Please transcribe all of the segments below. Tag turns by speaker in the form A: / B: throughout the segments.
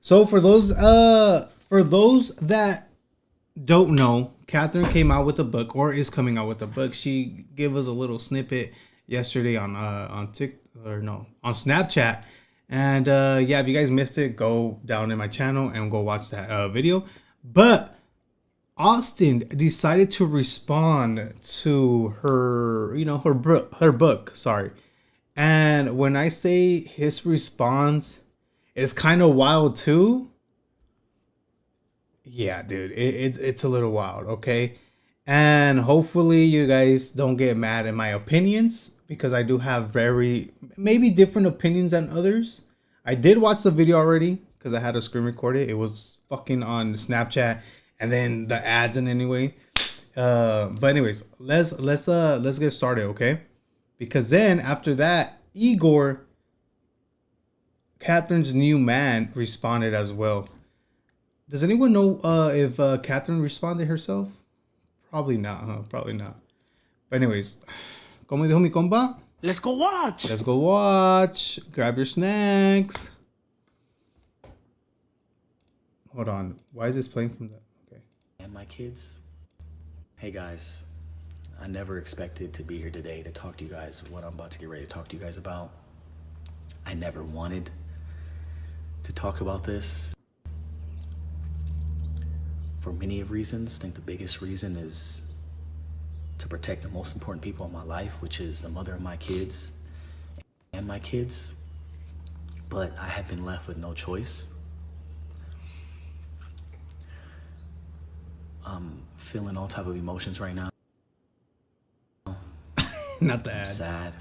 A: So for those that don't know, Catherine came out with a book, or is coming out with a book. She gave us a little snippet yesterday on on Snapchat. And yeah, if you guys missed it, go down in my channel and go watch that video. But Austin decided to respond to her, her book, sorry. And when I say his response is kind of wild too, yeah, dude, it's a little wild, okay? And hopefully you guys don't get mad at my opinions, because I do have very maybe different opinions than others. I did watch the video already because I had to screen record it. It was fucking on Snapchat, and then the ads and anyway. But anyways, let's get started, okay? Because then after that, Igor, Catherine's new man, responded as well. Does anyone know if Catherine responded herself? Probably not, huh? Probably not. But anyways, como dijo mi compa,
B: let's go watch.
A: Let's go watch. Grab your snacks. Hold on. Why is this playing from the... Okay.
B: And my kids. Hey guys, I never expected to be here today to talk to you guys what I'm about to get ready to talk to you guys about. I never wanted to talk about this for many of reasons. I think the biggest reason is to protect the most important people in my life, which is the mother of my kids and my kids. But I have been left with no choice. I'm feeling all type of emotions right now.
A: Not that.
B: I'm sad.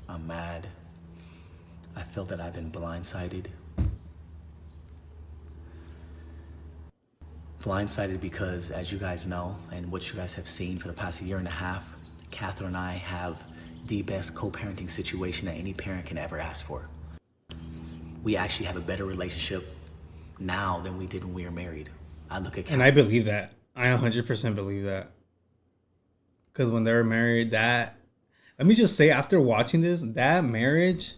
B: I'm mad. I feel that I've been blindsided. Blindsided because, as you guys know, and what you guys have seen for the past year and a half, Catherine and I have the best co-parenting situation that any parent can ever ask for. We actually have a better relationship now than we did when we were married. I look at Catherine,
A: and I believe that. I 100% believe that. Because when they were married, let me just say, after watching this, that marriage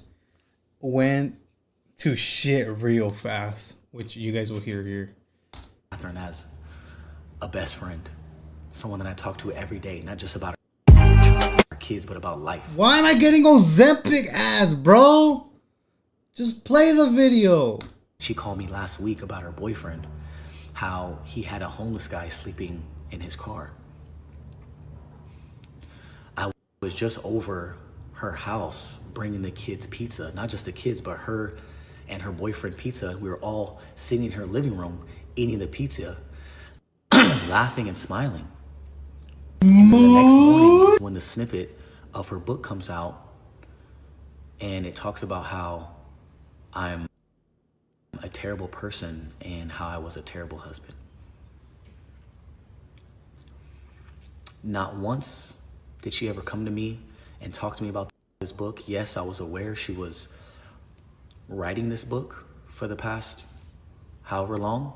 A: went to shit real fast, which you guys will hear here.
B: Catherine as a best friend, someone that I talk to every day, not just about our kids, but about life.
A: Why am I getting Ozempic ads, bro? Just play the video.
B: She called me last week about her boyfriend, how he had a homeless guy sleeping in his car. I was just over her house bringing the kids pizza, not just the kids, but her and her boyfriend pizza. We were all sitting in her living room eating the pizza, laughing and smiling. And then the next morning is when the snippet of her book comes out, and it talks about how I'm a terrible person and how I was a terrible husband. Not once did she ever come to me and talk to me about this book. Yes, I was aware she was writing this book for the past however long.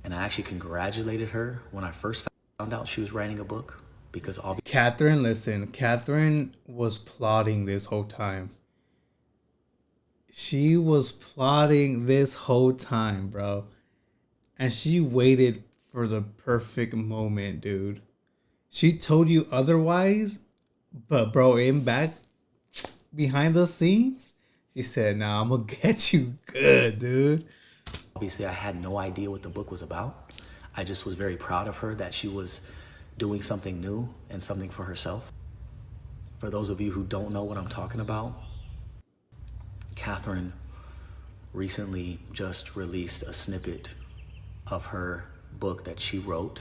B: And I actually congratulated her when I first found out she was writing a book, because obviously...
A: Catherine, listen, Catherine was plotting this whole time. She was plotting this whole time, bro. And she waited for the perfect moment, dude. She told you otherwise, but bro, behind the scenes, she said, nah, I'm gonna get you good, dude.
B: Obviously, I had no idea what the book was about. I just was very proud of her that she was doing something new and something for herself. For those of you who don't know what I'm talking about, Catherine recently just released a snippet of her book that she wrote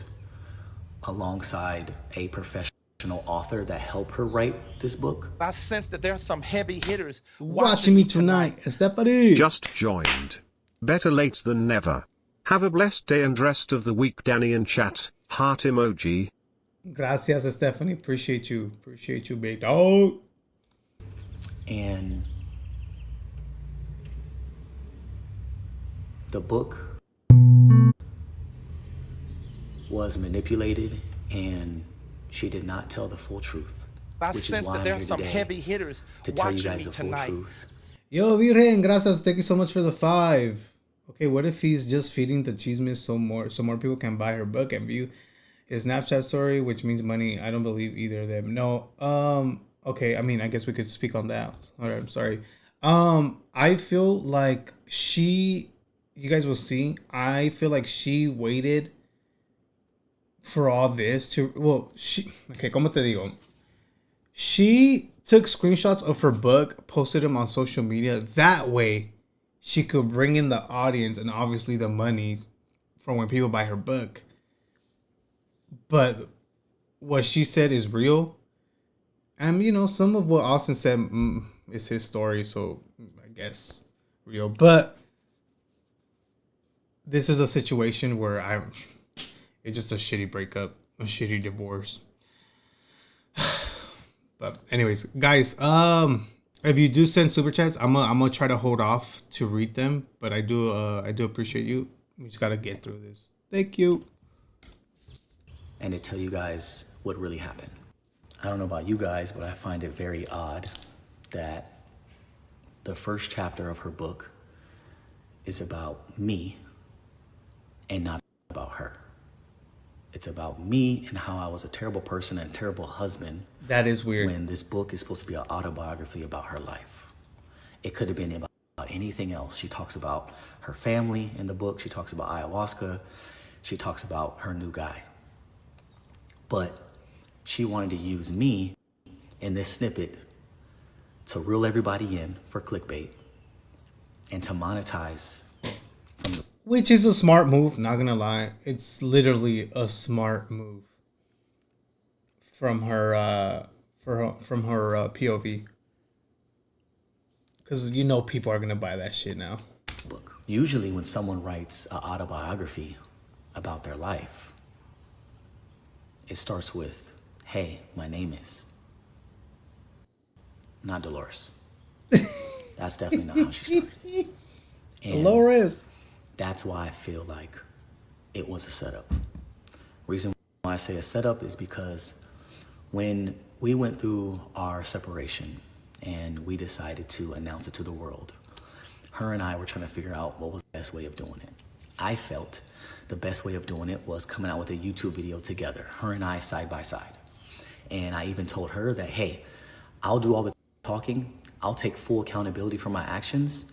B: alongside a professional author that helped her write this book.
C: I sense that there's some heavy hitters
A: watching me tonight. Stephanie
D: just joined. Better late than never. Have a blessed day and rest of the week, Danny in chat. Heart emoji.
A: Gracias, Stephanie. Appreciate you. Appreciate you, big dog.
B: And the book was manipulated, and she did not tell the full truth.
C: I sense that there's some heavy hitters
B: to tell you
C: watching
B: guys
C: me
B: the full
C: tonight.
B: truth.
A: Yo, Virgen, gracias. Thank you so much for the 5. Okay, what if he's just feeding the chismes so more people can buy her book and view his Snapchat story, which means money? I don't believe either of them. No. Okay, I mean, I guess we could speak on that. All right, I'm sorry. I feel like you guys will see, I feel like she waited for all this to, okay, como te digo? She took screenshots of her book, posted them on social media. That way, she could bring in the audience and obviously the money from when people buy her book. But what she said is real. And, you know, some of what Austin said is his story, so I guess real. But this is a situation where it's just a shitty breakup, a shitty divorce. But anyways, guys, if you do send super chats, I'm gonna try to hold off to read them, but I do appreciate you. We just gotta get through this. Thank you.
B: And to tell you guys what really happened. I don't know about you guys, but I find it very odd that the first chapter of her book is about me and not about her. It's about me and how I was a terrible person and a terrible husband.
A: That is weird.
B: When this book is supposed to be an autobiography about her life. It could have been about anything else. She talks about her family in the book. She talks about ayahuasca. She talks about her new guy. But she wanted to use me in this snippet to reel everybody in for clickbait and to monetize from the...
A: Which is a smart move, not gonna lie. It's literally a smart move from her POV. Because you know people are gonna buy that shit now.
B: book. Usually when someone writes an autobiography about their life, it starts with, hey, my name is. Not Dolores. That's definitely not how she started. And
A: Dolores.
B: that's why I feel like it was a setup. Reason why I say a setup is because when we went through our separation and we decided to announce it to the world, her and I were trying to figure out what was the best way of doing it. I felt the best way of doing it was coming out with a YouTube video together, her and I side by side. And I even told her that, hey, I'll do all the talking, I'll take full accountability for my actions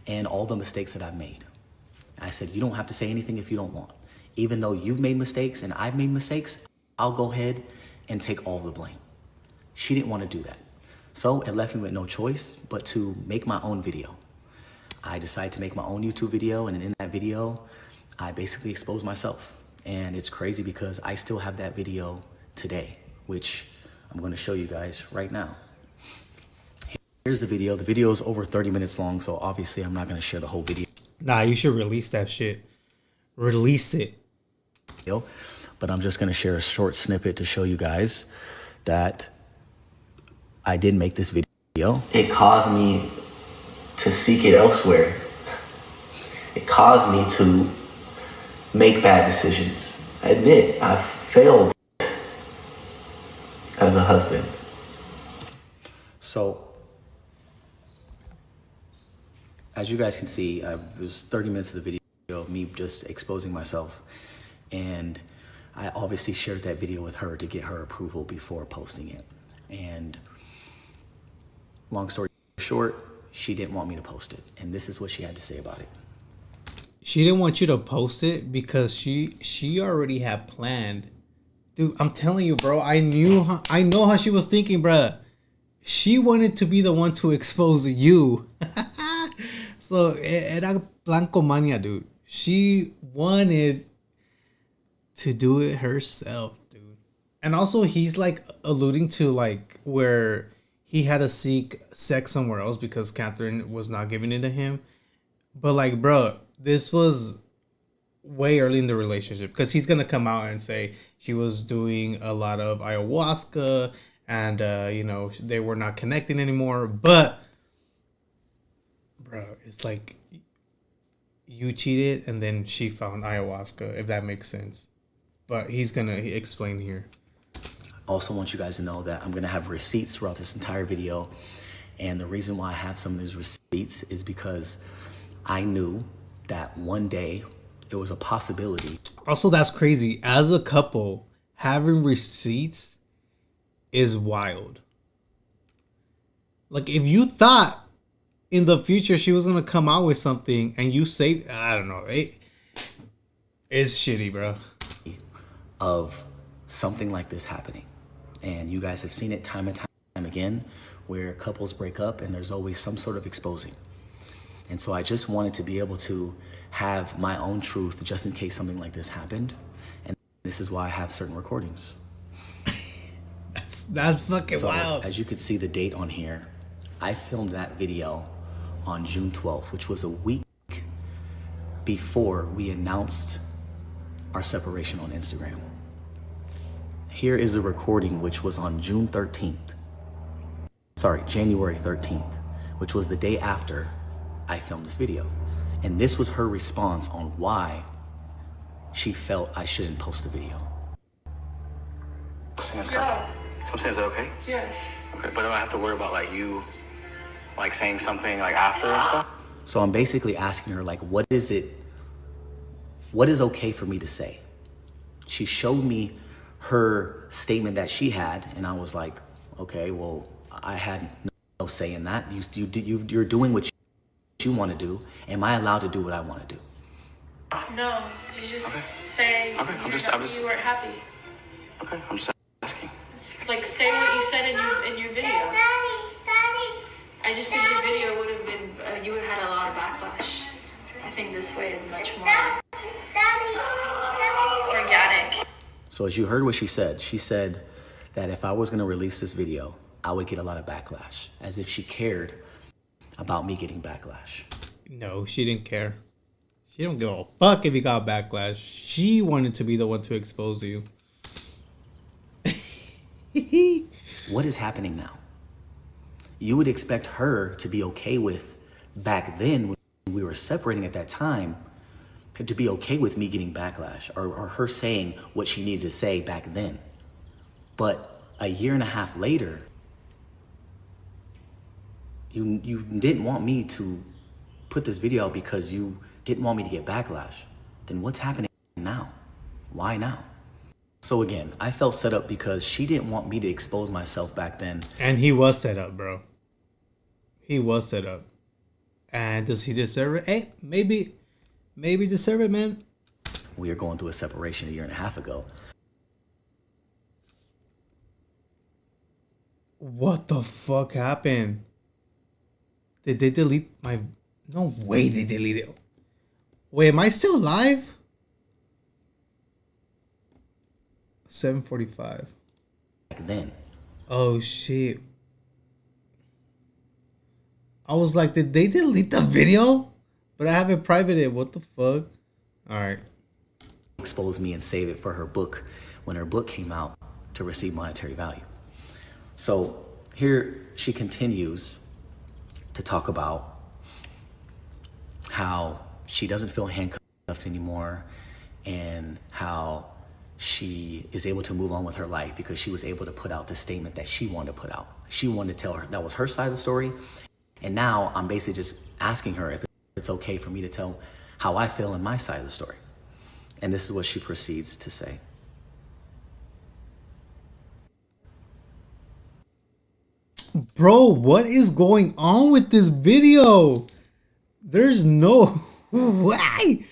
B: and all the mistakes that I've made. I said, you don't have to say anything if you don't want. Even though you've made mistakes and I've made mistakes, I'll go ahead and take all the blame. She didn't want to do that. So it left me with no choice but to make my own video. I decided to make my own YouTube video, and in that video, I basically exposed myself. And it's crazy because I still have that video today, which I'm going to show you guys right now. Here's the video. The video is over 30 minutes long, so obviously I'm not going to share the whole video.
A: Nah, you should release that shit. Release it.
B: But I'm just going to share a short snippet to show you guys that I did make this video. It caused me to seek it elsewhere. It caused me to make bad decisions. I admit, I failed as a husband. So, as you guys can see, it was 30 minutes of the video of me just exposing myself. And I obviously shared that video with her to get her approval before posting it. And long story short, she didn't want me to post it. And this is what she had to say about it.
A: She didn't want you to post it because she already had planned. Dude, I'm telling you, bro, I know how she was thinking, bruh. She wanted to be the one to expose you. So, era blanco mania, dude. She wanted to do it herself, dude. And also, he's like alluding to like where he had to seek sex somewhere else because Catherine was not giving it to him. But like, bro, this was way early in the relationship because he's gonna come out and say she was doing a lot of ayahuasca and you know, they were not connecting anymore. But bro, it's like you cheated and then she found ayahuasca, if that makes sense. But he's gonna explain here.
B: Also want you guys to know that I'm gonna have receipts throughout this entire video. And the reason why I have some of these receipts is because I knew that one day it was a possibility.
A: Also, that's crazy. As a couple, having receipts is wild. Like, if you thought in the future she was gonna come out with something and you say, I don't know, it's shitty, bro.
B: Of something like this happening. And you guys have seen it time and time again, where couples break up and there's always some sort of exposing. And so I just wanted to be able to have my own truth just in case something like this happened. And this is why I have certain recordings.
A: That's fucking
B: So,
A: wild.
B: as you can see the date on here, I filmed that video on June 12th, which was a week before we announced our separation on Instagram. Here is a recording which was on January 13th, which was the day after I filmed this video. And this was her response on why she felt I shouldn't post the video.
E: So I'm saying, is that okay?
F: Yes.
E: Okay, but do I have to worry about like you, like saying something like after and stuff?
B: So I'm basically asking her, like, what is okay for me to say? She showed me her statement that she had, and I was like, okay, well, I had no say in that. You're doing what you want to do. Am I allowed to do what I want to do?
F: No, you just say you weren't happy.
E: Okay, I'm just asking.
F: Like, say what you said in your video. I just think your video would have been, you would have had a lot of backlash. I think this way is much more organic.
B: So as you heard what she said that if I was going to release this video, I would get a lot of backlash, as if she cared about me getting backlash.
A: No, she didn't care. She don't give a fuck if you got backlash. She wanted to be the one to expose you.
B: What is happening now? You would expect her to be okay with, back then when we were separating at that time, to be okay with me getting backlash or her saying what she needed to say back then. But a year and a half later, you didn't want me to put this video out because you didn't want me to get backlash. Then what's happening now? Why now? So again, I felt set up because she didn't want me to expose myself back then.
A: And he was set up, bro. He was set up. And does he deserve it? Hey, maybe deserve it, man.
B: We were going through a separation a year and a half ago.
A: What the fuck happened? Did they delete my... No way they deleted it. Wait, am I still live? 7:45.
B: Back then.
A: Oh, shit. I was like, did they delete the video? But I have it privated. What the fuck? All right.
B: Expose me and save it for her book when her book came out to receive monetary value. So here she continues to talk about how she doesn't feel handcuffed anymore and how she is able to move on with her life because she was able to put out the statement that she wanted to put out. She wanted to tell her that was her side of the story. And now I'm basically just asking her if it's okay for me to tell how I feel in my side of the story. And this is what she proceeds to say.
A: Bro, what is going on with this video? There's no way.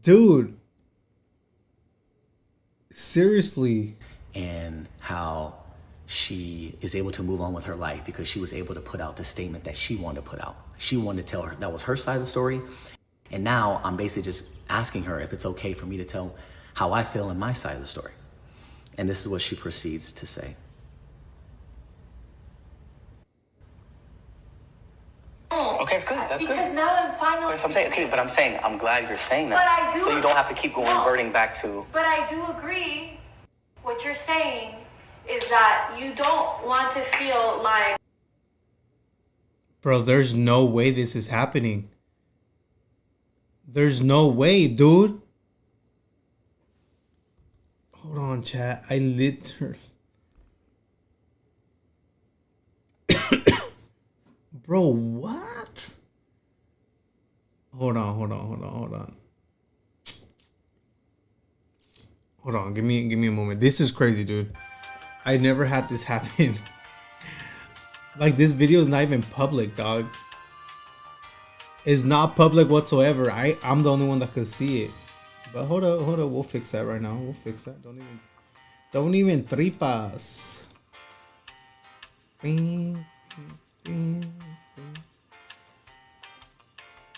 A: Dude. Seriously.
B: And how she is able to move on with her life because she was able to put out the statement that she wanted to put out. She wanted to tell her that was her side of the story. And now I'm basically just asking her if it's okay for me to tell how I feel in my side of the story. And this is what she proceeds to say.
E: Okay, that's good. That's good.
F: Because now I'm finally...
E: Okay, so I'm saying, okay, but I'm saying, I'm glad you're saying that.
F: But I do...
E: So you don't have to keep going, reverting back to...
F: But I do agree. What you're saying is that you don't want to feel like...
A: Bro, there's no way this is happening. There's no way, dude. Hold on, chat. I literally... Bro, what? Hold on. Hold on. Give me a moment. This is crazy, dude. I never had this happen. Like, this video is not even public, dog. It's not public whatsoever. I'm the only one that could see it. But hold up. We'll fix that right now. We'll fix that. Don't even tripas.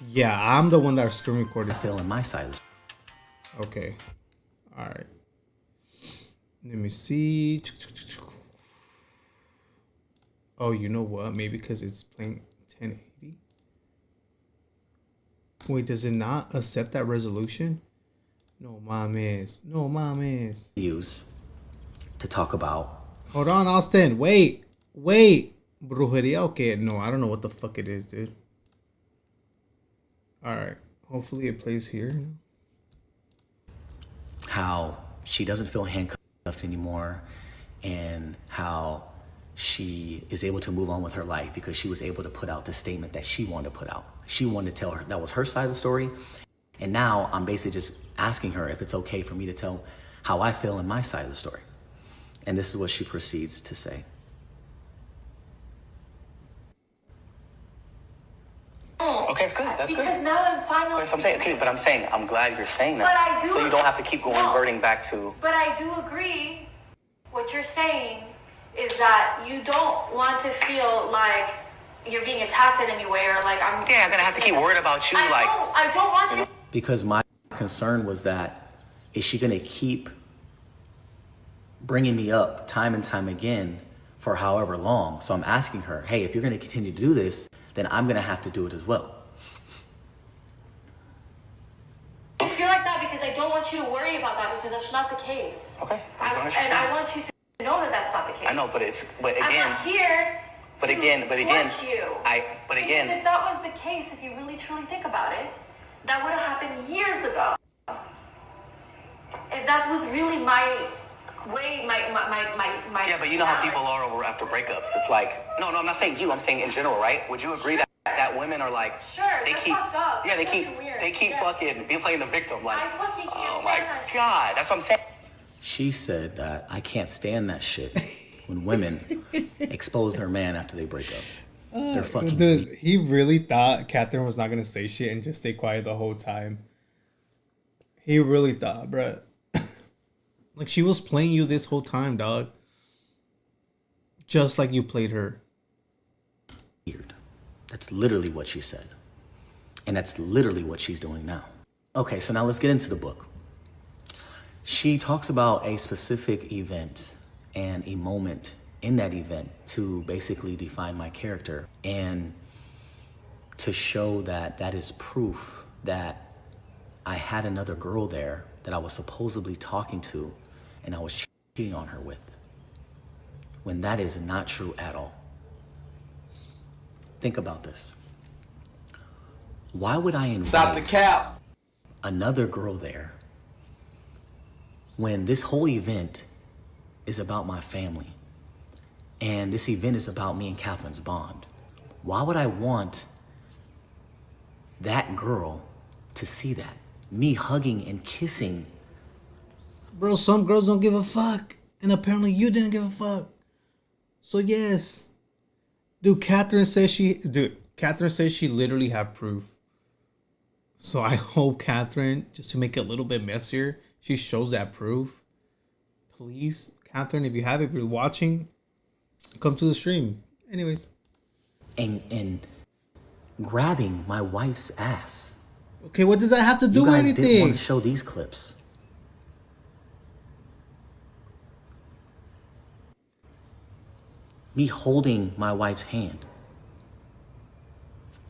A: Yeah, I'm the one that screen recorded.
B: I feel in my silence.
A: Okay. All right. Let me see. Oh, you know what? Maybe because it's playing 1080. Wait, does it not accept that resolution? No mames.
B: Use to talk about.
A: Hold on, Austin. Wait. Brujeria. Okay, no, I don't know what the fuck it is, dude. All right. Hopefully it plays here.
B: How she doesn't feel handcuffed anymore, and how she is able to move on with her life because she was able to put out the statement that she wanted to put out. She wanted to tell her that was her side of the story. And now I'm basically just asking her if it's okay for me to tell how I feel in my side of the story. And this is what she proceeds to say.
E: Okay, it's good. That's good.
F: Because now I'm finally.
E: So I'm saying, okay, but I'm saying, I'm glad you're saying that.
F: But I do.
E: So you don't have to keep reverting back to.
F: But I do agree. What you're saying is that you don't want to feel like you're being attacked in any way, or like I'm.
E: Yeah, I'm gonna have to keep worried about you,
F: I don't want you.
B: Because my concern was that, is she gonna keep bringing me up time and time again for however long? So I'm asking her, hey, if you're gonna continue to do this, then I'm gonna have to do it as well.
F: I feel like that because I don't want you to worry about that, because that's not the case.
E: Okay.
F: I want you to know that that's not the case.
E: I know, but again.
F: I'm not here.
E: But again,
F: Because if that was the case, if you really truly think about it, that would have happened years ago. If that was really my way, my.
E: Yeah, but you know how people are after breakups. It's like, no, I'm not saying you. I'm saying in general, right? Would you agree that women are like,
F: sure,
E: they keep,
F: fucked up.
E: yeah, they
F: It's
E: keep
F: weird.
E: fucking be playing the victim, like,
F: I fucking can't
E: oh my
F: stand that shit.
E: god, that's what I'm saying.
B: She said that I can't stand that shit when women expose their man after they break up. They're fucking.
A: Dude, he really thought Catherine was not gonna say shit and just stay quiet the whole time. He really thought, bruh. Like, she was playing you this whole time, dog. Just like you played her.
B: Weird. That's literally what she said. And that's literally what she's doing now. Okay, so now let's get into the book. She talks about a specific event and a moment in that event to basically define my character and to show that that is proof that I had another girl there that I was supposedly talking to and I was cheating on her with, when that is not true at all. Think about this. Why would I invite
G: Stop the cap.
B: another girl there when this whole event is about my family and this event is about me and Catherine's bond? Why would I want that girl to see that? Me hugging and kissing.
A: Bro, some girls don't give a fuck. And apparently you didn't give a fuck. So yes. Catherine says she literally had proof. So I hope Catherine, just to make it a little bit messier, she shows that proof. Please, Catherine, if you're watching, come to the stream. Anyways.
B: And grabbing my wife's ass.
A: Okay, what does that have to do with anything?
B: You guys didn't want to show these clips. Me holding my wife's hand.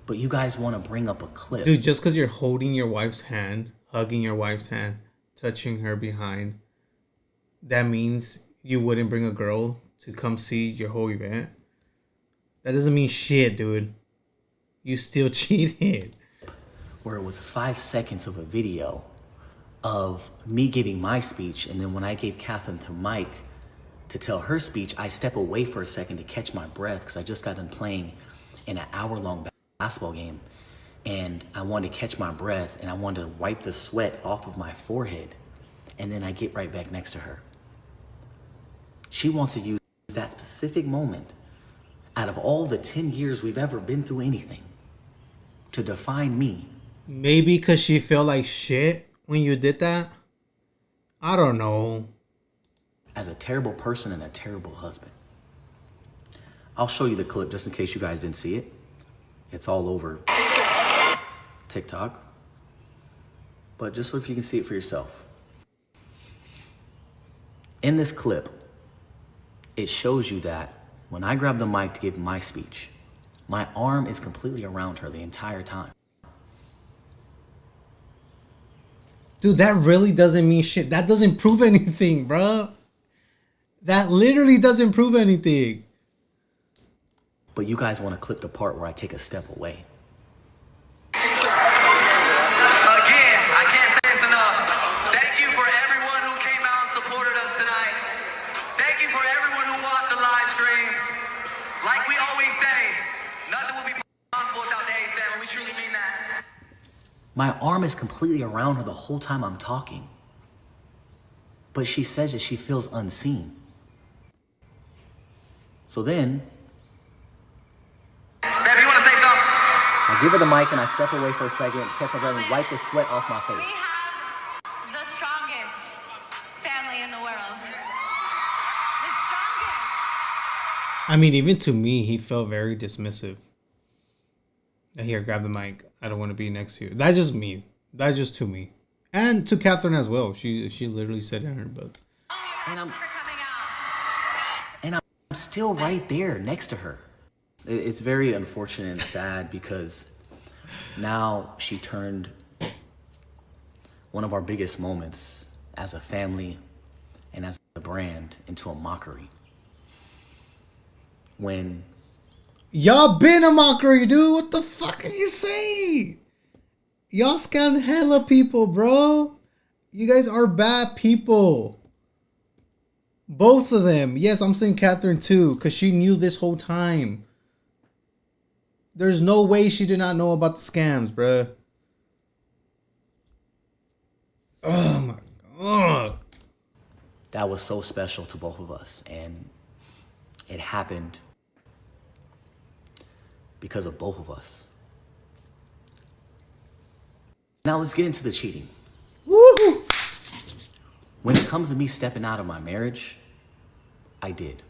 B: But you guys want to bring up a clip.
A: Dude, just because you're holding your wife's hand, hugging your wife's hand, touching her behind, that means you wouldn't bring a girl to come see your whole event? That doesn't mean shit, dude. You still cheated.
B: Where it was 5 seconds of a video of me giving my speech, and then when I gave Catherine to Mike to tell her speech, I step away for a second to catch my breath because I just got done playing in an hour-long basketball game. And I wanted to catch my breath and I wanted to wipe the sweat off of my forehead. And then I get right back next to her. She wants to use that specific moment out of all the 10 years we've ever been through anything to define me.
A: Maybe because she felt like shit when you did that? I don't know.
B: As a terrible person and a terrible husband. I'll show you the clip just in case you guys didn't see it. It's all over TikTok. But just so if you can see it for yourself. In this clip, it shows you that when I grab the mic to give my speech, my arm is completely around her the entire time.
A: Dude, that really doesn't mean shit. That doesn't prove anything, bro. That literally doesn't prove anything.
B: But you guys want to clip the part where I take a step away.
E: Again, I can't say this enough. Thank you for everyone who came out and supported us tonight. Thank you for everyone who watched the live stream. Like we always say, nothing will be possible without the A7. We truly mean that.
B: My arm is completely around her the whole time I'm talking. But she says that she feels unseen. So then,
E: Baby, you want to say something?
B: I give her the mic and I step away for a second, catch my breath and wipe the sweat off my
G: We
B: face.
G: have the strongest family in the world. The strongest.
A: I mean, even to me, he felt very dismissive. Here, grab the mic. I don't want to be next to you. That's just me. That's just to me. And to Catherine as well. She literally said it in her book.
G: Oh my
B: And
G: God,
B: I'm-
G: thanks for coming out.
B: And I'm still right there next to her. It's very unfortunate and sad because now she turned one of our biggest moments as a family and as a brand into a mockery. When
A: Y'all been a mockery, dude. What the fuck are you saying? Y'all scammed hella people, bro. You guys are bad people. Both of them. Yes, I'm saying Catherine too, because she knew this whole time. There's no way she did not know about the scams, bro. Oh my God.
B: that was so special to both of us, and it happened because of both of us. Now let's get into the cheating.
A: Woo!
B: When it comes to me stepping out of my marriage, I did.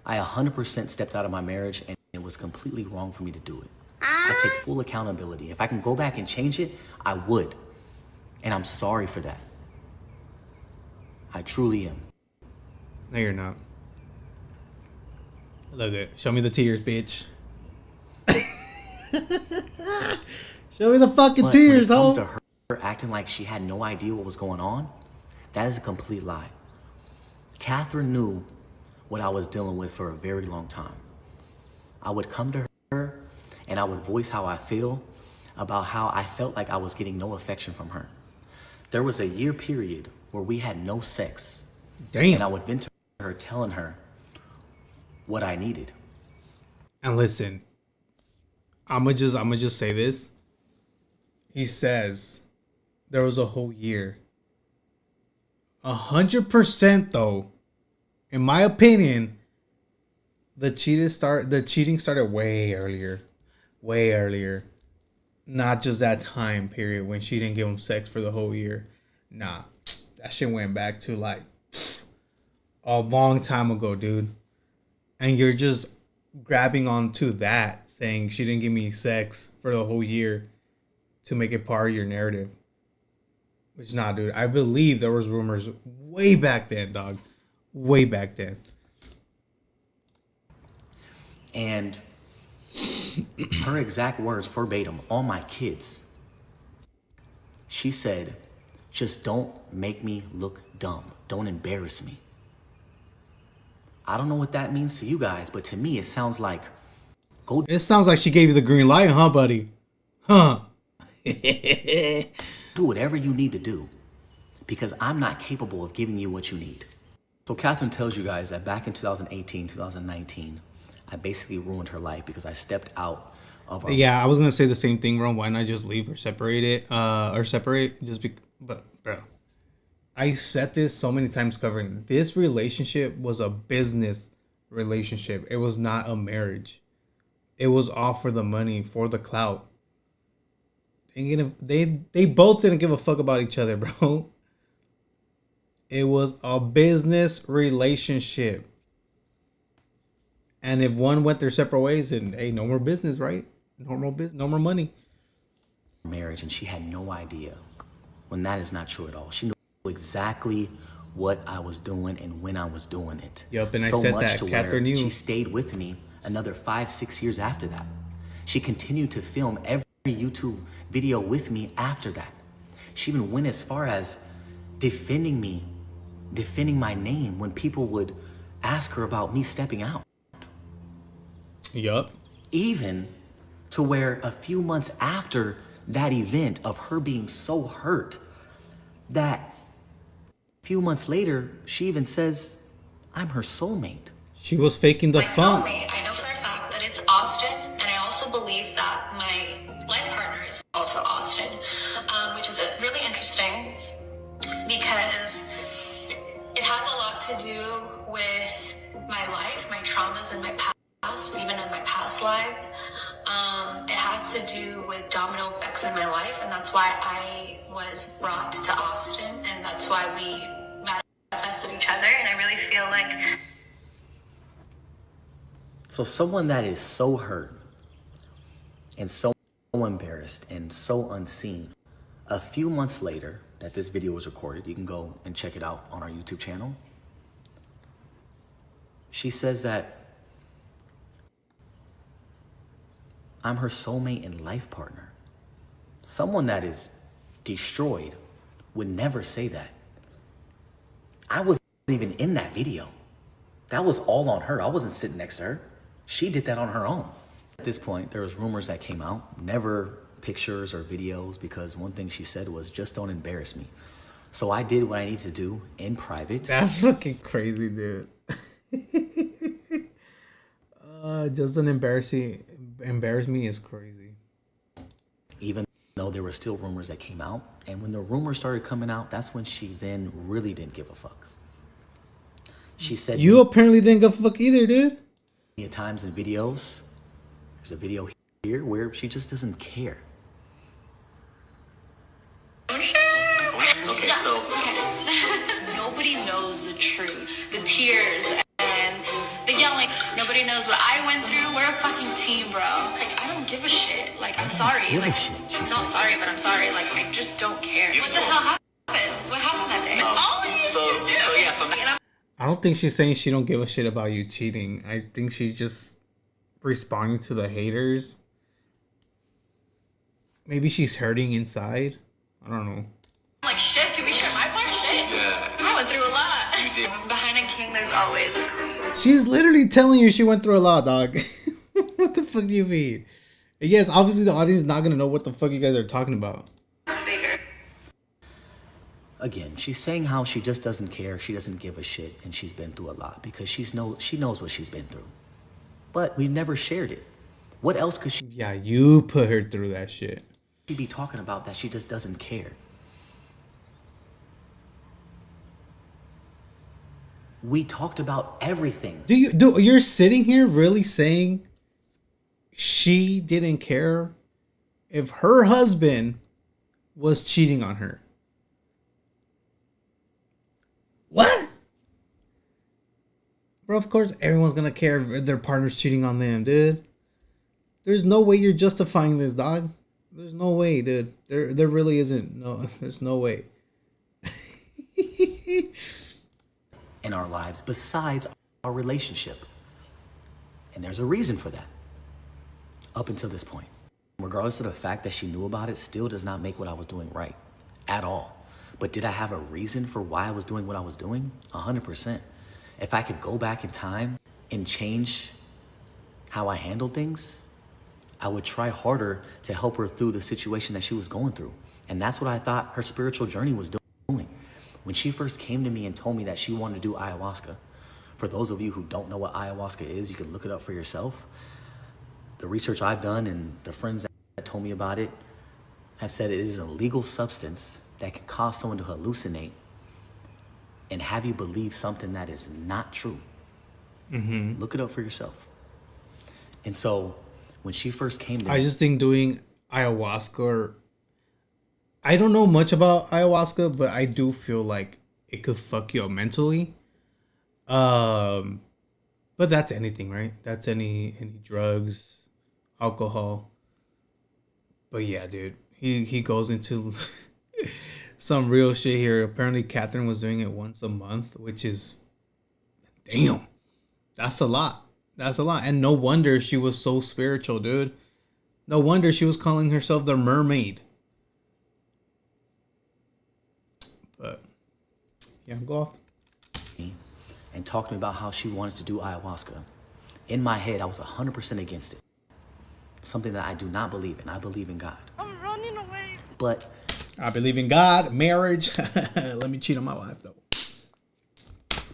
B: I 100% stepped out of my marriage, and it was completely wrong for me to do it. I take full accountability. If I can go back and change it, I would. And I'm sorry for that. I truly am.
A: No, you're not. Look at show me the tears, bitch. Show me the fucking
B: But
A: tears,
B: when it comes
A: ho.
B: to her acting like she had no idea what was going on, that is a complete lie. Catherine knew what I was dealing with for a very long time. I would come to her and I would voice how I feel about how I felt like I was getting no affection from her. There was a year period where we had no sex.
A: Damn.
B: And I would vent to her telling her what I needed.
A: And listen, I'ma just say this. He says there was a whole year. 100% though, in my opinion, the cheating started way earlier. Way earlier. Not just that time period when she didn't give him sex for the whole year. Nah. That shit went back to like a long time ago, dude. And you're just grabbing onto that, saying she didn't give me sex for the whole year to make it part of your narrative. Which, nah, dude. I believe there was rumors way back then, dog. Way back then.
B: And her exact words verbatim on my kids. She said, just don't make me look dumb. Don't embarrass me. I don't know what that means to you guys, but to me it sounds like go
A: It sounds like she gave you the green light, huh, buddy? Huh?
B: do whatever you need to do because I'm not capable of giving you what you need. So Catherine tells you guys that back in 2018, 2019, I basically ruined her life because I stepped out of our
A: Yeah, I was gonna say the same thing, bro. Why not just leave or separate it? Or separate just but bro, I said this so many times covering. This relationship was a business relationship. It was not a marriage. It was all for the money, for the clout. They both didn't give a fuck about each other, bro. It was a business relationship. And if one went their separate ways, then hey, no more business, right? No more money.
B: marriage, and she had no idea, when that is not true at all. She knew exactly what I was doing and when I was doing it.
A: Yup, and
B: so
A: I said
B: much
A: that.
B: to
A: Catherine
B: where
A: knew.
B: she stayed with me another 5-6 years after that. She continued to film every YouTube video with me after that. She even went as far as defending me, defending my name when people would ask her about me stepping out.
A: Yup.
B: Even to where a few months after that event of her being so hurt, that a few months later, she even says, I'm her soulmate.
A: She was faking the
F: My
A: funk.
F: soulmate, I know for a fact that it's Austin, and I also believe that my life partner is also Austin, which is really interesting because it has a lot to do with my life, my traumas, and my past, even in my past life. It has to do with domino effects in my life, and that's why I was brought to Austin, and that's why we manifested each other, and I really feel like...
B: So someone that is so hurt and so embarrassed and so unseen, a few months later that this video was recorded, you can go and check it out on our YouTube channel. She says that I'm her soulmate and life partner. Someone that is destroyed would never say that. I wasn't even in that video. That was all on her. I wasn't sitting next to her. She did that on her own. At this point, there was rumors that came out, never pictures or videos, because one thing she said was, just don't embarrass me. So I did what I needed to do in private.
A: That's fucking crazy, dude. Just don't embarrass me is crazy.
B: Even though there were still rumors that came out. And when the rumors started coming out, that's when she then really didn't give a fuck. She said,
A: You apparently didn't give a fuck either, dude.
B: at times in videos, there's a video here where she just doesn't care.
F: Okay, so nobody knows the truth, the tears and the yelling. Nobody knows what I went through. We're a fucking team, bro. Like, I don't give a shit. Like, I'm sorry.
B: Give a
F: Like,
B: shit, she
F: I'm
B: said.
F: not sorry, but I'm sorry. Like, I just don't care. What the hell happened? What happened that day?
A: I don't think she's saying she don't give a shit about you cheating. I think she's just responding to the haters. Maybe she's hurting inside. I don't know.
F: Like, shit, can we share my part? Shit. Yeah. I went through a lot. Behind a king, there's always
A: She's literally telling you she went through a lot, dog. What the fuck do you mean? Yes, obviously the audience is not gonna know what the fuck you guys are talking about.
F: bigger.
B: Again, she's saying how she just doesn't care, she doesn't give a shit, and she's been through a lot because she knows what she's been through. But we've never shared it. What else could she
A: Yeah, you put her through that shit.
B: be talking about that she just doesn't care? We talked about everything.
A: You're sitting here really saying she didn't care if her husband was cheating on her? What? Bro, of course everyone's gonna care if their partner's cheating on them, dude. There's no way you're justifying this, dog. There's no way, dude. There really isn't. No, there's no way.
B: In our lives besides our relationship. And there's a reason for that. Up until this point. Regardless of the fact that she knew about it, still does not make what I was doing right. At all. But did I have a reason for why I was doing what I was doing? 100%. If I could go back in time and change how I handled things, I would try harder to help her through the situation that she was going through. And that's what I thought her spiritual journey was doing. When she first came to me and told me that she wanted to do ayahuasca, for those of you who don't know what ayahuasca is, you can look it up for yourself. the research I've done and the friends that told me about it have said it is a legal substance that can cause someone to hallucinate and have you believe something that is not true. Look it up for yourself. And so when she first came to me,
A: I just think doing ayahuasca, I don't know much about ayahuasca, but I do feel like it could fuck you up mentally. But that's anything, right? That's any drugs, alcohol. But yeah, dude, he goes into some real shit here. Apparently, Catherine was doing it once a month, which is, damn, that's a lot. That's a lot. And no wonder she was so spiritual, dude. No wonder she was calling herself the mermaid. But yeah, go off.
B: and talked to me about how she wanted to do ayahuasca. In my head, I was 100% against it. Something that I do not believe in. I believe in God.
G: I'm running away.
B: But
A: I believe in God, marriage. Let me cheat on my wife, though.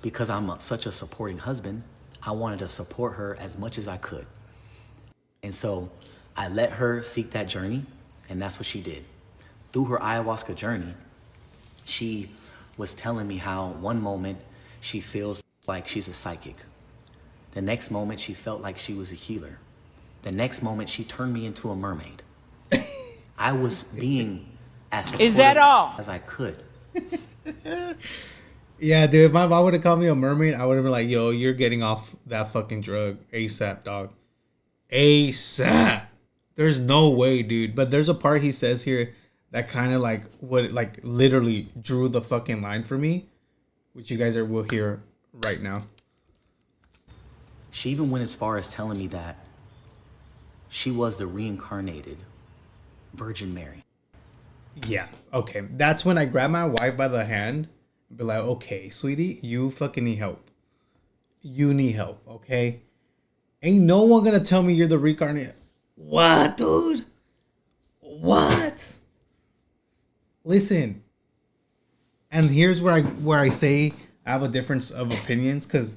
B: because I'm such a supporting husband, I wanted to support her as much as I could. And so I let her seek that journey, and that's what she did. Through her ayahuasca journey, she was telling me how one moment she feels like she's a psychic. The next moment she felt like she was a healer. The next moment she turned me into a mermaid. I was being as supportive as I could.
A: Yeah, dude, if my mom would have called me a mermaid, I would have been like, yo, you're getting off that fucking drug ASAP, dog. ASAP. There's no way, dude. But there's a part he says here that kind of like what like literally drew the fucking line for me, which you guys will hear right now.
B: She even went as far as telling me that she was the reincarnated Virgin Mary.
A: Yeah, okay. That's when I grab my wife by the hand and be like, okay, sweetie, you fucking need help. You need help, okay? Ain't no one gonna tell me you're the reincarnated. What, dude? What? Listen. And here's where I say I have a difference of opinions, because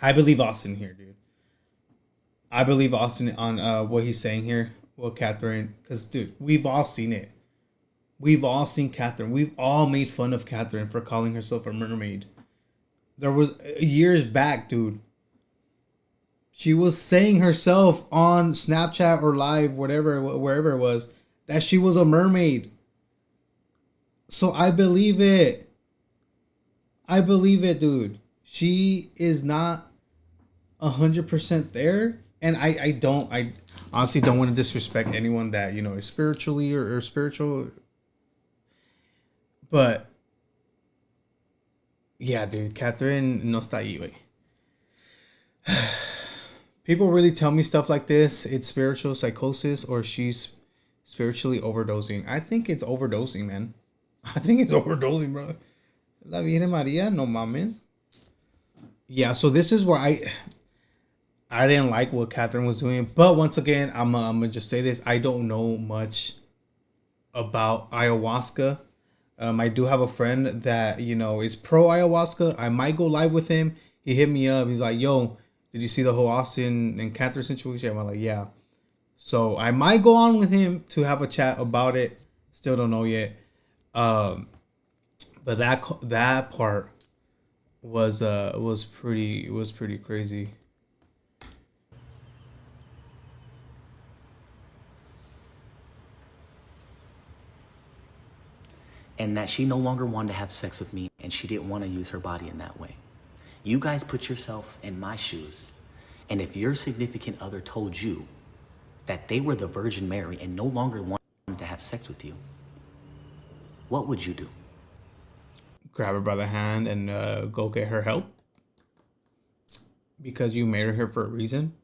A: I believe Austin here, dude. I believe Austin on what he's saying here. Well, Catherine, because, dude, we've all seen it. We've all seen Catherine. We've all made fun of Catherine for calling herself a mermaid. There was years back, dude. She was saying herself on Snapchat or live, whatever, wherever it was, that she was a mermaid. So I believe it. I believe it, dude. She is not 100% there. And I honestly don't want to disrespect anyone that, you know, is spiritually or spiritual. But yeah, dude, Catherine no está ahí, güey. People really tell me stuff like this. It's spiritual psychosis or she's spiritually overdosing. I think it's overdosing, man. I think it's overdosing, bro. La Virgen María, no mames. Yeah, so this is where I didn't like what Catherine was doing. But once again, I'm gonna just say this. I don't know much about ayahuasca. I do have a friend that, you know, is pro ayahuasca. I might go live with him. He hit me up. He's like, yo, did you see the whole Austin and Catherine situation? I'm like, yeah. So I might go on with him to have a chat about it. Still don't know yet. But that part was pretty crazy.
B: And that she no longer wanted to have sex with me and she didn't want to use her body in that way. You guys put yourself in my shoes, and if your significant other told you that they were the Virgin Mary and no longer wanted to have sex with you, what would you do?
A: Grab her by the hand and go get her help? Because you married her for a reason?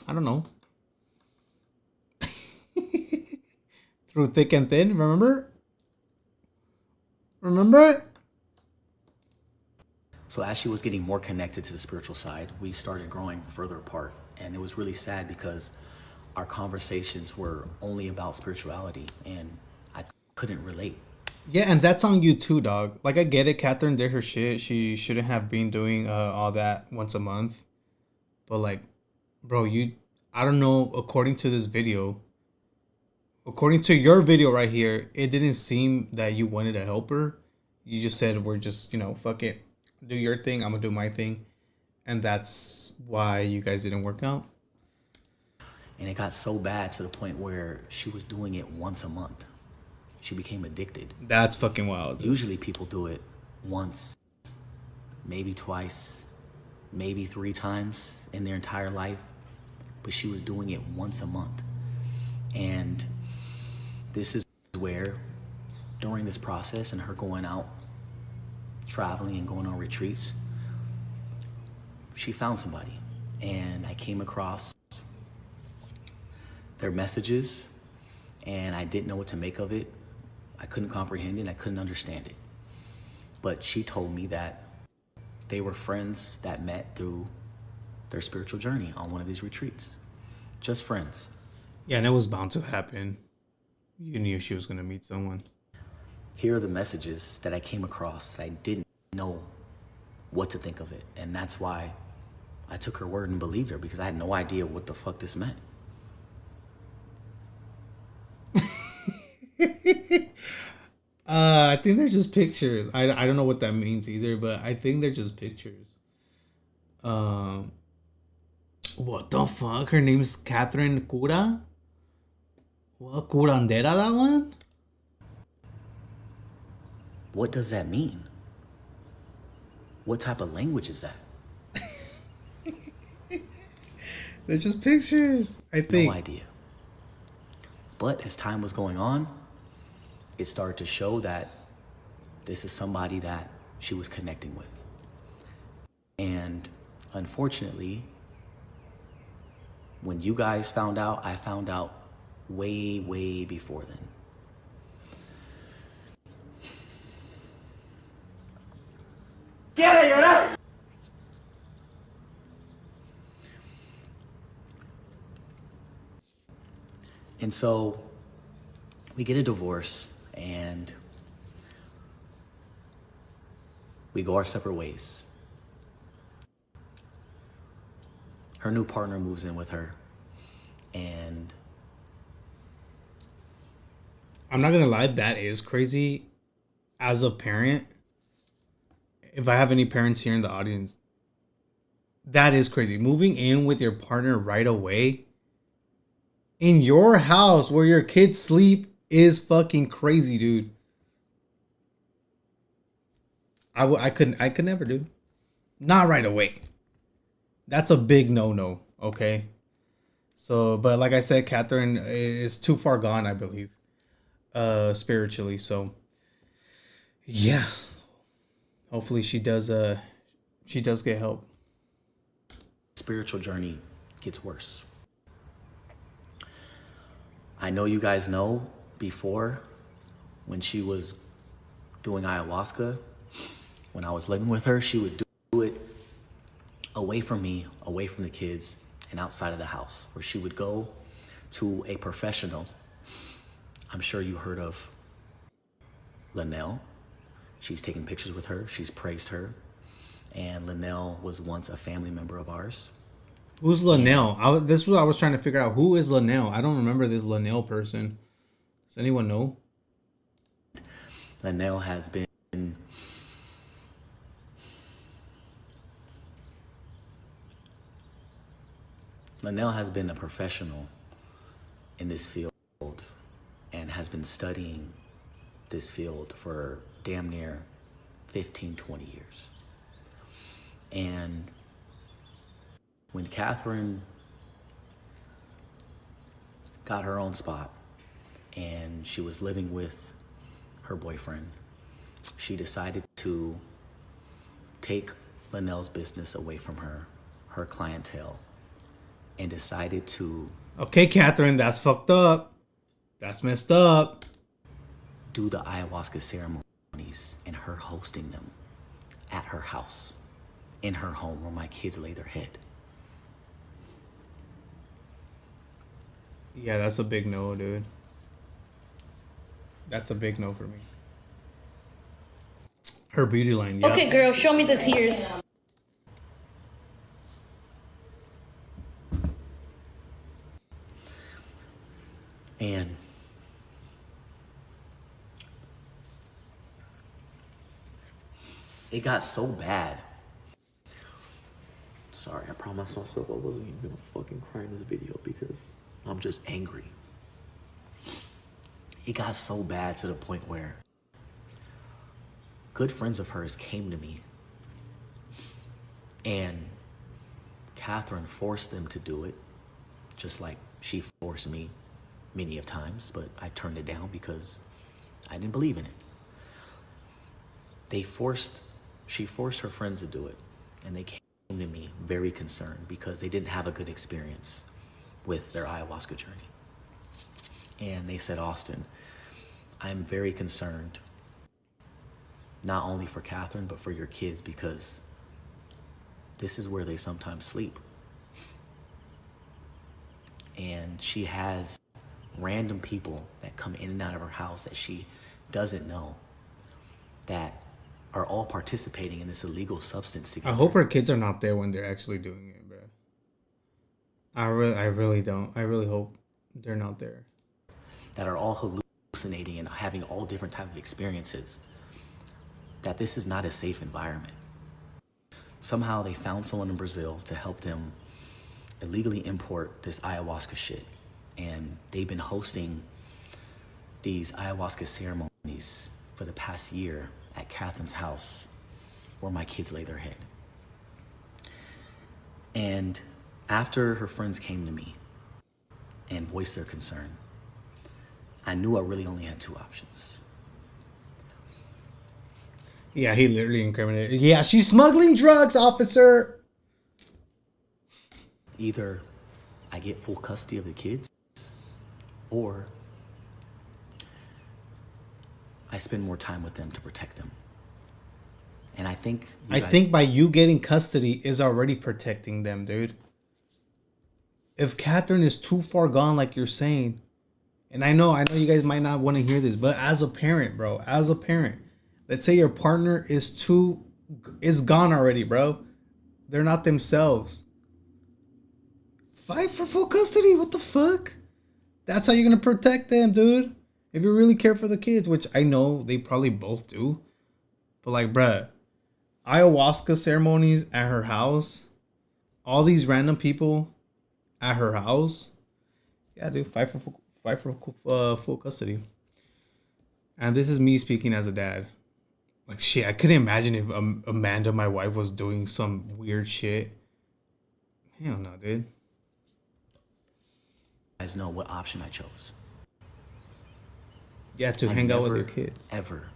A: I don't know. Through thick and thin, remember? Remember it?
B: So as she was getting more connected to the spiritual side, we started growing further apart. And it was really sad because our conversations were only about spirituality and I couldn't relate.
A: Yeah, and that's on you too, dog. Like I get it, Catherine did her shit. She shouldn't have been doing all that once a month. But like, bro, you I don't know, according to your video right here, it didn't seem that you wanted to help her. You just said we're just, fuck it. Do your thing, I'm gonna do my thing. And that's why you guys didn't work out.
B: And it got so bad to the point where she was doing it once a month. She became addicted.
A: That's fucking wild. Dude.
B: Usually people do it once, maybe twice, maybe 3 times in their entire life. But she was doing it once a month. And this is where, during this process and her going out, traveling and going on retreats, she found somebody. And I came across their messages and I didn't know what to make of it. I couldn't comprehend it. I couldn't understand it. But she told me that they were friends that met through their spiritual journey on one of these retreats. Just friends.
A: Yeah, and it was bound to happen. You knew she was going to meet someone.
B: Here are the messages that I came across that I didn't know what to think of it. And that's why I took her word and believed her, because I had no idea what the fuck this meant.
A: I think they're just pictures. I don't know what that means either, but I think they're just pictures. What the fuck? Her name's Catherine Cura? What? Curandera, that one?
B: What does that mean? What type of language is that?
A: They're just pictures, I think.
B: No idea. But as time was going on, it started to show that this is somebody that she was connecting with. And unfortunately, when you guys found out, I found out way, way before then. And so we get a divorce and we go our separate ways. Her new partner moves in with her, and
A: I'm not gonna lie, that is crazy. As a parent, if I have any parents here in the audience, that is crazy. Moving in with your partner right away in your house where your kids sleep is fucking crazy, dude. I could never, dude. Not right away. That's a big no-no, okay? So, but like I said, Catherine is too far gone, I believe, spiritually. So, yeah. Hopefully she does get help.
B: spiritual journey gets worse. I know you guys know before, when she was doing ayahuasca, when I was living with her, she would do it away from me, away from the kids, and outside of the house, where she would go to a professional. I'm sure you heard of Linnell. She's taken pictures with her. She's praised her. And Linnell was once a family member of ours.
A: Who's Linnell? This is what I was trying to figure out. Who is Linnell? I don't remember this Linnell person. Does anyone know?
B: Linnell has been a professional in this field and has been studying this field for damn near 15, 20 years. And when Catherine got her own spot and she was living with her boyfriend, she decided to take Linnell's business away from her clientele, and decided to...
A: Okay, Catherine, that's fucked up. That's messed up.
B: Do the ayahuasca ceremonies and her hosting them at her house, in her home where my kids lay their head.
A: Yeah, that's a big no, dude. That's a big no for me. Her beauty line, yeah.
H: Okay, girl, show me the tears.
B: And it got so bad. Sorry, I promised myself I wasn't even gonna fucking cry in this video because I'm just angry. It got so bad to the point where good friends of hers came to me and Catherine forced them to do it, just like she forced me many of times, but I turned it down because I didn't believe in it. She forced her friends to do it, and they came to me very concerned because they didn't have a good experience with their ayahuasca journey. And they said, Austin, I'm very concerned, not only for Catherine, but for your kids, because this is where they sometimes sleep. And she has random people that come in and out of her house that she doesn't know that are all participating in this illegal substance together.
A: I hope her kids are not there when they're actually doing it, bro. I really don't. I really hope they're not there.
B: That are all hallucinating and having all different types of experiences. That this is not a safe environment. Somehow they found someone in Brazil to help them illegally import this ayahuasca shit. And they've been hosting these ayahuasca ceremonies for the past year at Catherine's house where my kids lay their head. And after her friends came to me and voiced their concern, I knew I really only had two options.
A: Yeah, he literally incriminated. Yeah, she's smuggling drugs, officer.
B: Either I get full custody of the kids, or I spend more time with them to protect them. And I think
A: by you getting custody is already protecting them, dude. If Catherine is too far gone, like you're saying, and I know you guys might not want to hear this, but as a parent, bro, let's say your partner is gone already, bro. They're not themselves. Fight for full custody. What the fuck? That's how you're gonna protect them, dude. If you really care for the kids, which I know they probably both do. But like, bruh, ayahuasca ceremonies at her house, all these random people at her house. Yeah, dude, fight for full custody. And this is me speaking as a dad. Like, shit, I couldn't imagine if Amanda, my wife, was doing some weird shit. Hell no, dude.
B: You guys know what option I chose.
A: Yeah, to hang out with your kids.
B: Ever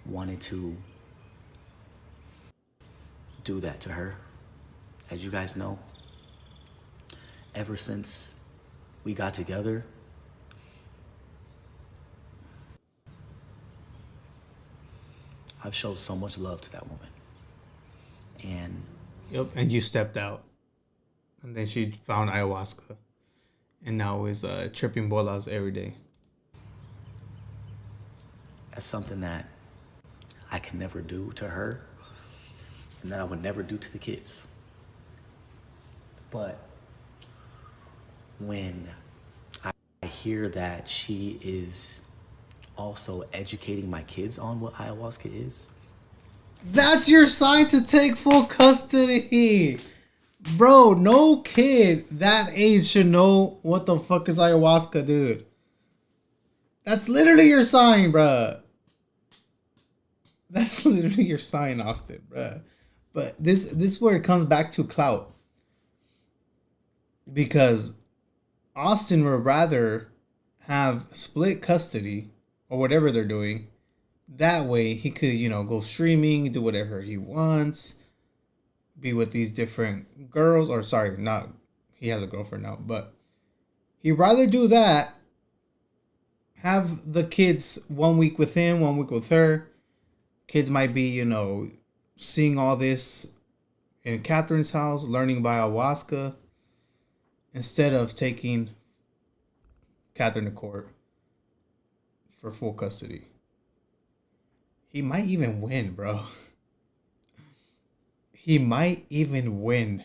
B: wanted to do that to her. As you guys know, ever since we got together, I've showed so much love to that woman. And
A: yep, and you stepped out. And then she found ayahuasca. And now is tripping bolas every day.
B: That's something that I can never do to her, and that I would never do to the kids. But when I hear that she is also educating my kids on what ayahuasca is,
A: that's your sign to take full custody. Bro, no kid that age should know what the fuck is ayahuasca, dude. That's literally your sign, bruh. That's literally your sign, Austin, bruh. But this is where it comes back to clout. Because Austin would rather have split custody or whatever they're doing. That way he could, go streaming, do whatever he wants. Be with these different girls, or sorry, not, he has a girlfriend now, but he'd rather do that, have the kids 1 week with him, 1 week with her. Kids might be, seeing all this in Catherine's house, learning about ayahuasca, instead of taking Catherine to court for full custody. He might even win, bro. He might even win.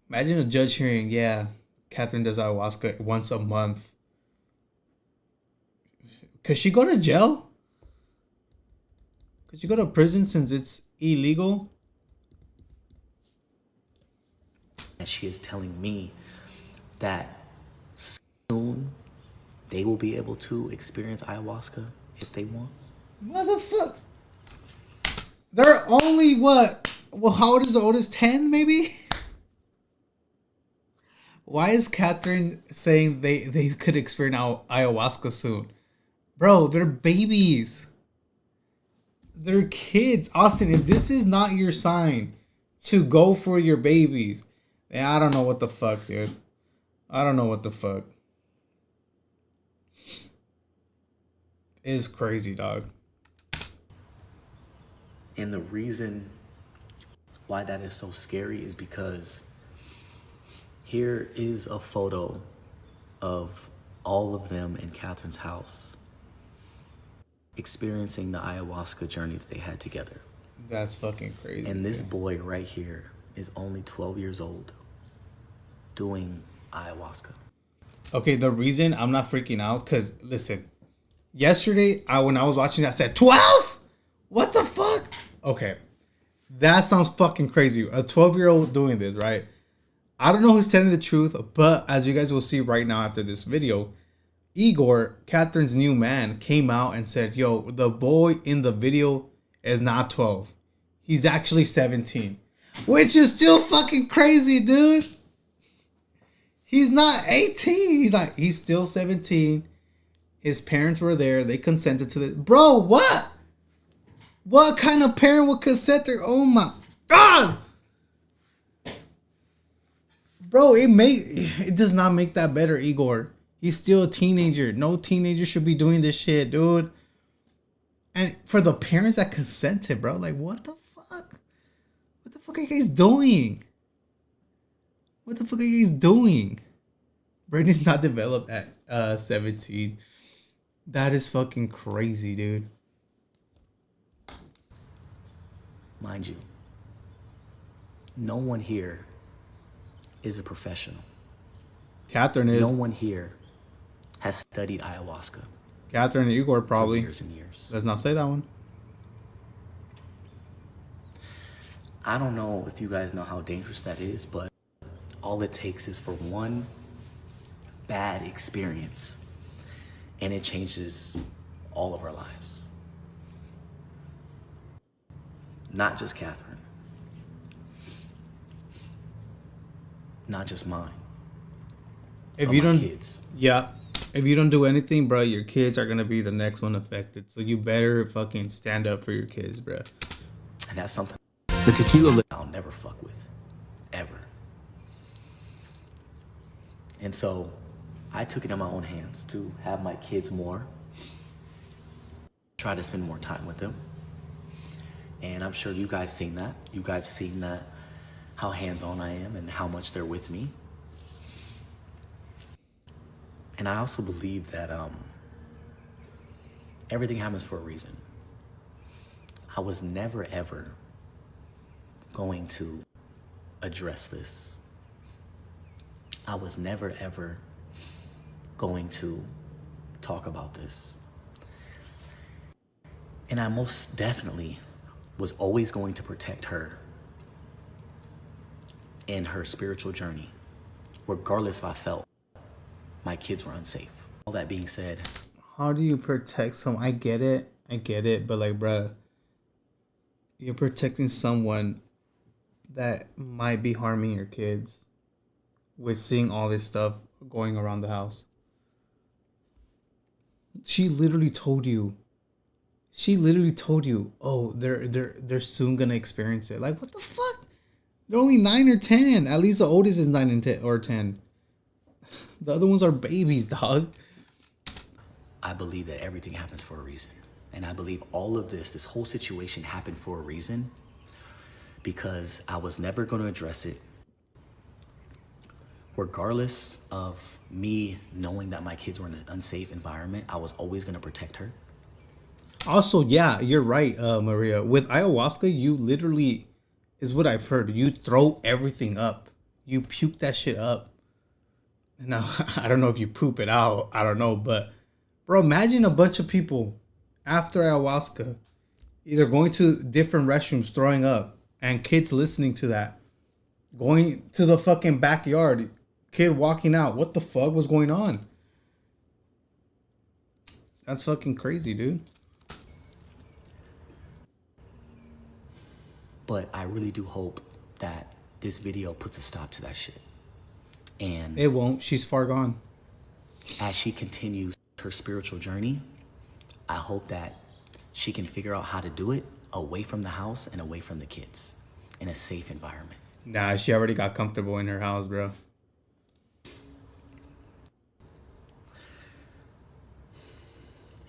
A: Imagine a judge hearing, yeah, Catherine does ayahuasca once a month. Could she go to jail? Could she go to prison since it's illegal?
B: And she is telling me that soon they will be able to experience ayahuasca if they want.
A: Motherfucker. They're only what? Well, how old is the oldest? 10 maybe? Why is Catherine saying they could experience ayahuasca soon? Bro, they're babies. They're kids. Austin, if this is not your sign to go for your babies, then I don't know what the fuck, dude. I don't know what the fuck. It's crazy, dog.
B: And the reason why that is so scary is because here is a photo of all of them in Catherine's house experiencing the ayahuasca journey that they had together.
A: That's fucking crazy.
B: And this boy right here is only 12 years old doing ayahuasca.
A: Okay, the reason I'm not freaking out, because listen, yesterday when I was watching that, I said 12? What the fuck? Okay, that sounds fucking crazy. A 12-year-old doing this, right? I don't know who's telling the truth, but as you guys will see right now after this video, Igor, Catherine's new man, came out and said, yo, the boy in the video is not 12. He's actually 17. Which is still fucking crazy, dude. He's not 18. He's still 17. His parents were there. They consented to it. Bro, what? What kind of parent would consent to? Oh my God. Bro, it does not make that better, Igor. He's still a teenager. No teenager should be doing this shit, dude. And for the parents that consented, bro, like, what the fuck? What the fuck are you guys doing? What the fuck are you guys doing? Brady's not developed at 17. That is fucking crazy, dude.
B: Mind you, no one here is a professional.
A: Catherine is.
B: No one here has studied ayahuasca.
A: Catherine and Igor probably.
B: For years and years.
A: Let's not say that one.
B: I don't know if you guys know how dangerous that is, but all it takes is for one bad experience and it changes all of our lives. Not just Catherine. Not just mine.
A: If
B: but
A: you
B: my
A: don't,
B: kids.
A: yeah. If you don't do anything, bro, your kids are gonna be the next one affected. So you better fucking stand up for your kids, bro.
B: And that's something the tequila I'll never fuck with. Ever. And so I took it in my own hands to have my kids more. Try to spend more time with them. And I'm sure you guys seen that. You guys seen that, how hands-on I am and how much they're with me. And I also believe that everything happens for a reason. I was never, ever going to address this. I was never, ever going to talk about this. And I most definitely was always going to protect her in her spiritual journey, regardless if I felt my kids were unsafe. All that being said,
A: how do you protect someone? I get it, but like, bruh, you're protecting someone that might be harming your kids with seeing all this stuff going around the house. She literally told you, oh, they're soon gonna experience it. Like, what the fuck? They're only 9 or 10. At least the oldest is 9 and 10 or 10. The other ones are babies, dog.
B: I believe that everything happens for a reason. And I believe all of this whole situation happened for a reason, because I was never going to address it. regardless of me knowing that my kids were in an unsafe environment, I was always going to protect her.
A: Also, yeah, you're right, Maria. With ayahuasca, you literally, is what I've heard, you throw everything up. You puke that shit up. Now, I don't know if you poop it out. I don't know. But, bro, imagine a bunch of people after ayahuasca either going to different restrooms, throwing up, and kids listening to that. Going to the fucking backyard, kid walking out. What the fuck was going on? That's fucking crazy, dude.
B: But I really do hope that this video puts a stop to that shit. And
A: it won't. She's far gone.
B: As she continues her spiritual journey, I hope that she can figure out how to do it away from the house and away from the kids in a safe environment.
A: Nah, she already got comfortable in her house, bro.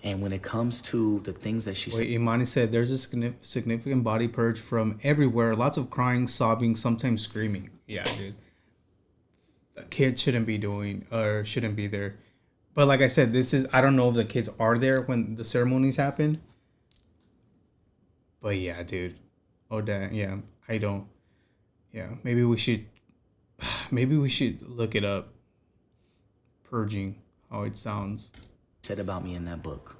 B: And when it comes to the things that she
A: said... Wait, Imani said there's a significant body purge from everywhere. Lots of crying, sobbing, sometimes screaming. Yeah, dude. A kid shouldn't be doing or shouldn't be there. But like I said, this is... I don't know if the kids are there when the ceremonies happen. But yeah, dude. Oh, damn. Yeah, I don't... Yeah, maybe we should look it up. Purging, how it sounds.
B: Said about me in that book.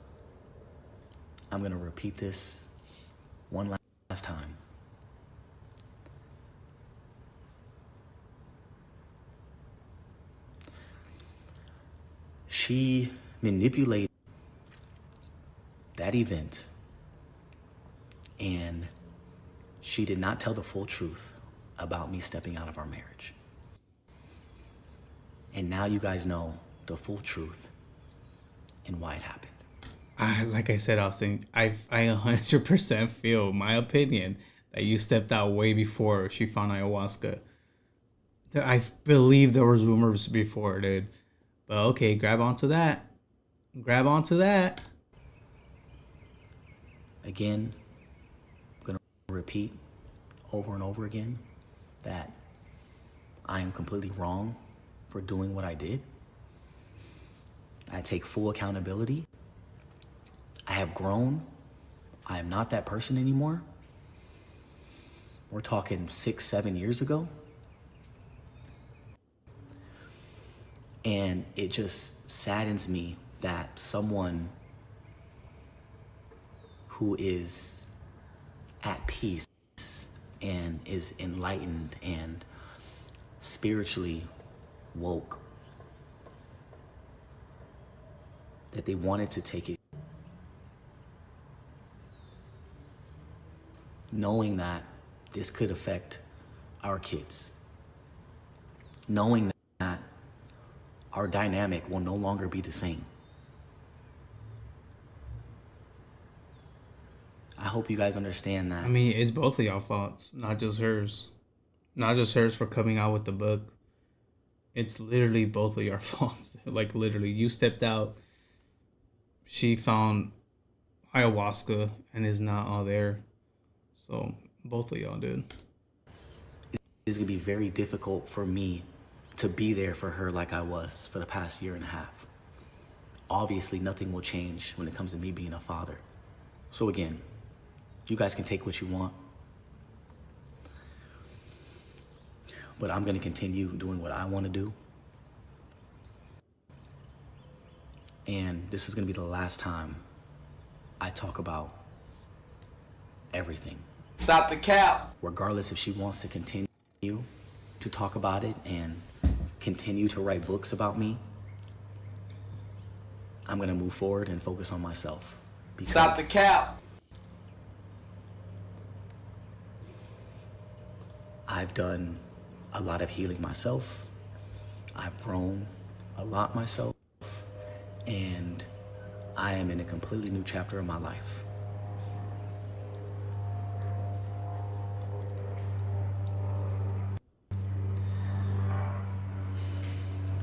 B: I'm going to repeat this one last time. She manipulated that event, and she did not tell the full truth about me stepping out of our marriage. And now you guys know the full truth and why it happened.
A: Like I said, Austin, I 100% feel, my opinion, that you stepped out way before she found ayahuasca. I believe there was rumors before, dude. But okay, grab onto that.
B: Again, I'm going to repeat over and over again that I am completely wrong for doing what I did. I take full accountability. I have grown. I am not that person anymore. We're talking 6-7 years ago. And it just saddens me that someone who is at peace and is enlightened and spiritually woke, that they wanted to take it, knowing that this could affect our kids, knowing that our dynamic will no longer be the same. I hope you guys understand that.
A: I mean, it's both of y'all faults, not just hers. Not just hers for coming out with the book. It's literally both of your faults. Like, literally, you stepped out. She found ayahuasca and is not all there. So, both of y'all did.
B: It's going to be very difficult for me to be there for her like I was for the past 1.5 years. Obviously, nothing will change when it comes to me being a father. So again, you guys can take what you want, but I'm going to continue doing what I want to do. And this is going to be the last time I talk about everything.
E: Stop the cap.
B: Regardless if she wants to continue to talk about it and continue to write books about me, I'm going to move forward and focus on myself.
E: Stop the cap.
B: I've done a lot of healing myself. I've grown a lot myself. And I am in a completely new chapter of my life.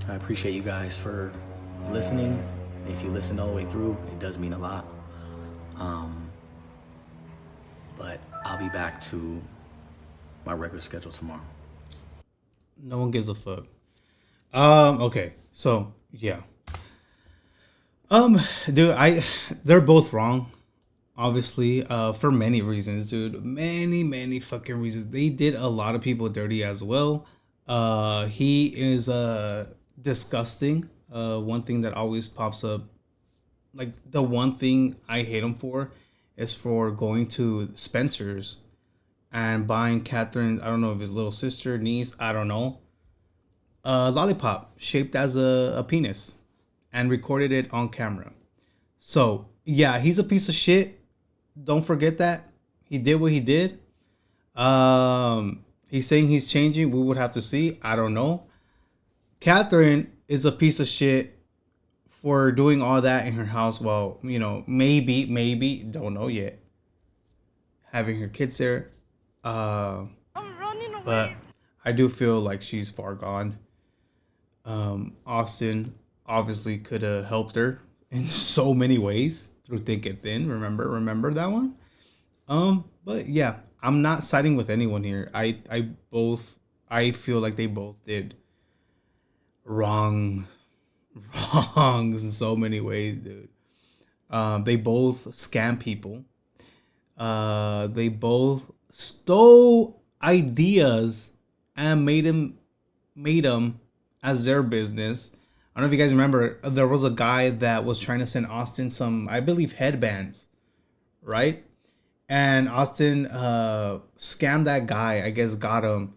B: I appreciate you guys for listening. If you listened all the way through, it does mean a lot. But I'll be back to my regular schedule tomorrow.
A: No one gives a fuck. Okay. So yeah. Dude, they're both wrong. Obviously, for many reasons, dude. Many fucking reasons. They did a lot of people dirty as well. He is disgusting. One thing that always pops up, like the one thing I hate him for, is for going to Spencer's and buying Catherine. I don't know if his little sister, niece, I don't know, a lollipop shaped as a penis, and recorded it on camera. So yeah, he's a piece of shit. Don't forget that. He did what he did. He's saying he's changing. We would have to see. I don't know. Catherine is a piece of shit for doing all that in her house. Well, you know, maybe, don't know yet. Having her kids there. But I do feel like she's far gone. Austin obviously could have helped her in so many ways through thick and thin. Remember that one. But yeah, I'm not siding with anyone here. I feel like they both did wrongs in so many ways, dude. They both scam people. They both stole ideas and made them as their business. I don't know if you guys remember, there was a guy that was trying to send Austin some, I believe, headbands, right? And Austin scammed that guy, I guess got him,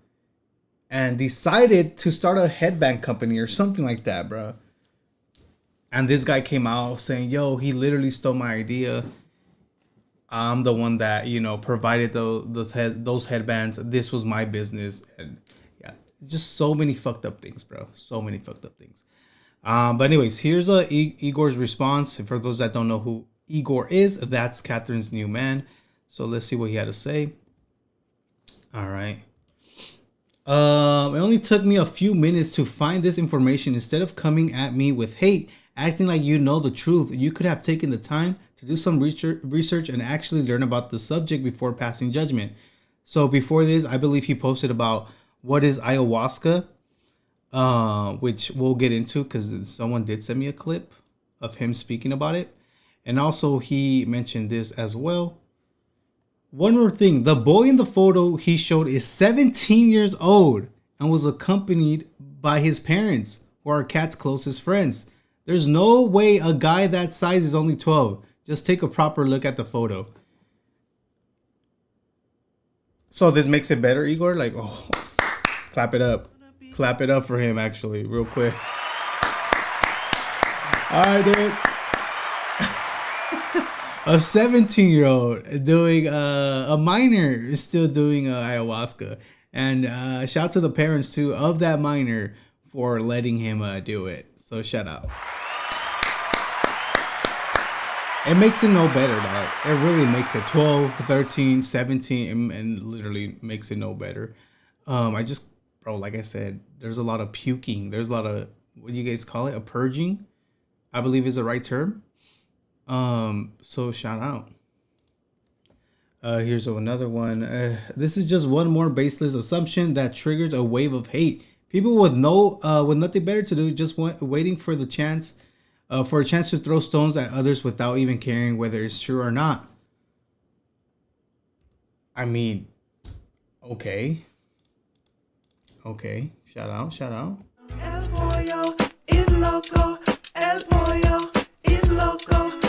A: and decided to start a headband company or something like that, bro. And this guy came out saying, yo, he literally stole my idea. I'm the one that, you know, provided those headbands. This was my business. And yeah, just so many fucked up things, bro. So many fucked up things. But anyways, here's Igor's response. For those that don't know who Igor is, that's Catherine's new man. So let's see what he had to say. All right. It only took me a few minutes to find this information. Instead of coming at me with hate, acting like you know the truth, you could have taken the time to do some research and actually learn about the subject before passing judgment. So before this, I believe he posted about what is ayahuasca, which we'll get into because someone did send me a clip of him speaking about it. And also he mentioned this as well. One more thing, the boy in the photo he showed is 17 years old and was accompanied by his parents, who are Cat's closest friends. There's no way a guy that size is only 12. Just take a proper look at the photo. So this makes it better, Igor? Like, oh, clap it up. Clap it up for him, actually, real quick. All right, dude. A 17-year-old doing, a minor is still doing ayahuasca. And shout out to the parents, too, of that minor for letting him do it. So shout out. It makes it no better, dog. It really makes it 12, 13, 17, and literally makes it no better. Bro, like I said, there's a lot of puking. There's a lot of, what do you guys call it? A purging, I believe is the right term. So shout out. Here's another one. This is just one more baseless assumption that triggers a wave of hate. People with nothing better to do, just waiting for the chance, for a chance to throw stones at others without even caring whether it's true or not. I mean, okay. Shout out.
H: El pollo is loco. El pollo is loco.